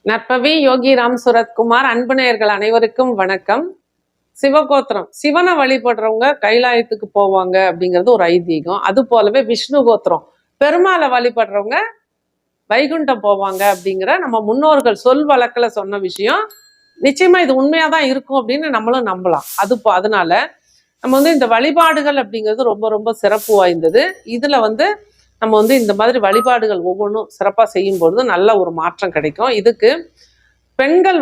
நற்பவி யோகி ராம் சுரத்குமார் அன்பு நேயர்கள் அனைவருக்கும் வணக்கம். சிவகோத்திரம், சிவனை வழிபடுறவங்க கைலாயத்துக்கு போவாங்க அப்படிங்கிறது ஒரு ஐதீகம். அது போலவே விஷ்ணு கோத்திரம், பெருமாளை வழிபடுறவங்க வைகுண்டம் போவாங்க அப்படிங்கிற நம்ம முன்னோர்கள் சொல் வழக்கில் சொன்ன விஷயம். நிச்சயமா இது உண்மையாதான் இருக்கும் அப்படின்னு நம்மளும் நம்பலாம். அதனால நம்ம இந்த வழிபாடுகள் அப்படிங்கிறது ரொம்ப ரொம்ப சிறப்பு வாய்ந்தது. இதுல நம்ம இந்த மாதிரி வழிபாடுகள் ஒவ்வொன்றும் சிறப்பாக செய்யும் பொழுது நல்ல ஒரு மாற்றம் கிடைக்கும். இதுக்கு பெண்கள்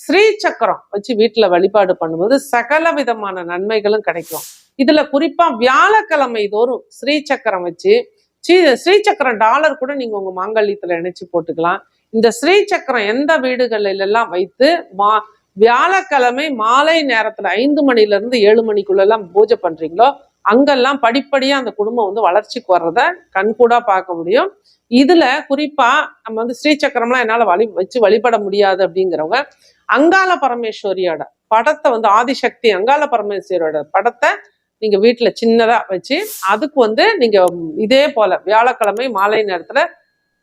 ஸ்ரீ சக்கரம் வச்சு வீட்டில் வழிபாடு பண்ணும்போது சகல விதமான நன்மைகளும் கிடைக்கும். இதுல குறிப்பா வியாழக்கிழமை தோறும் ஸ்ரீ சக்கரம் வச்சு ஸ்ரீ சக்கரம் டாலர் கூட நீங்க உங்க மாங்கல்யத்துல இணைச்சு போட்டுக்கலாம். இந்த ஸ்ரீ சக்கரம் எந்த வீடுகளில் எல்லாம் வைத்து வியாழக்கிழமை மாலை நேரத்துல 5 மணில இருந்து 7 மணிக்குள்ள எல்லாம் பூஜை பண்றீங்களோ அங்கெல்லாம் படிப்படியா அந்த குடும்பம் வளர்ச்சிக்கு வர்றத கண்கூடா பார்க்க முடியும். இதுல குறிப்பா நம்ம ஸ்ரீ சக்கரம்லாம் என்னால வச்சு வழிபட முடியாது அப்படிங்கிறவங்க அங்காள பரமேஸ்வரியோட படத்தை ஆதிசக்தி அங்காள பரமேஸ்வரியோட படத்தை நீங்க வீட்டுல சின்னதா வச்சு அதுக்கு நீங்க இதே போல வியாழக்கிழமை மாலை நேரத்துல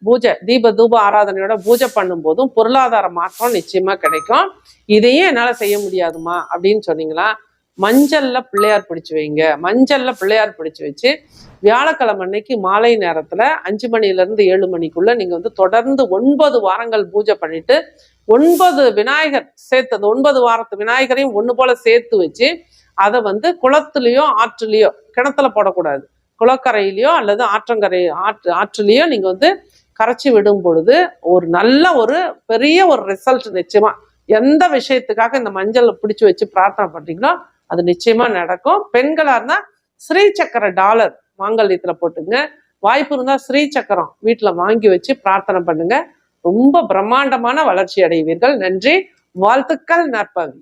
பூஜை தீப தூப ஆராதனையோட பூஜை பண்ணும் போதும் பொருளாதார மாற்றம் நிச்சயமா கிடைக்கும். இதையே என்னால செய்ய முடியாதுமா அப்படின்னு சொன்னீங்களா, மஞ்சள்ல பிள்ளையார் பிடிச்சு வைங்க. மஞ்சள்ல பிள்ளையார் பிடிச்சு வச்சு வியாழக்கிழமை அன்னைக்கு மாலை நேரத்துல 5 மணில இருந்து 7 மணிக்குள்ள நீங்க தொடர்ந்து 9 வாரங்கள் பூஜை பண்ணிட்டு 9 விநாயகர் சேர்த்தது 9 வாரத்து விநாயகரையும் ஒண்ணு போல சேர்த்து வச்சு அதை குளத்துலயோ ஆற்றுலயோ, கிணத்துல போடக்கூடாது, குளக்கரையிலயோ அல்லது ஆற்றுலயோ நீங்க கரைச்சி விடும் பொழுது ஒரு நல்ல ஒரு பெரிய ஒரு ரிசல்ட் நிச்சயமா. எந்த விஷயத்துக்காக இந்த மஞ்சள் பிடிச்சு வச்சு பிரார்த்தனை பண்றீங்களோ அது நிச்சயமா நடக்கும். பெண்களா இருந்தா ஸ்ரீ சக்கர டாலர் மாங்கல்யத்துல போட்டுங்க. வாய்ப்பு இருந்தா ஸ்ரீ சக்கரம் வீட்டுல வாங்கி வச்சு பிரார்த்தனை பண்ணுங்க. ரொம்ப பிரம்மாண்டமான வளர்ச்சி அடைவீர்கள். நன்றி, வாழ்த்துக்கள். நற்பவி.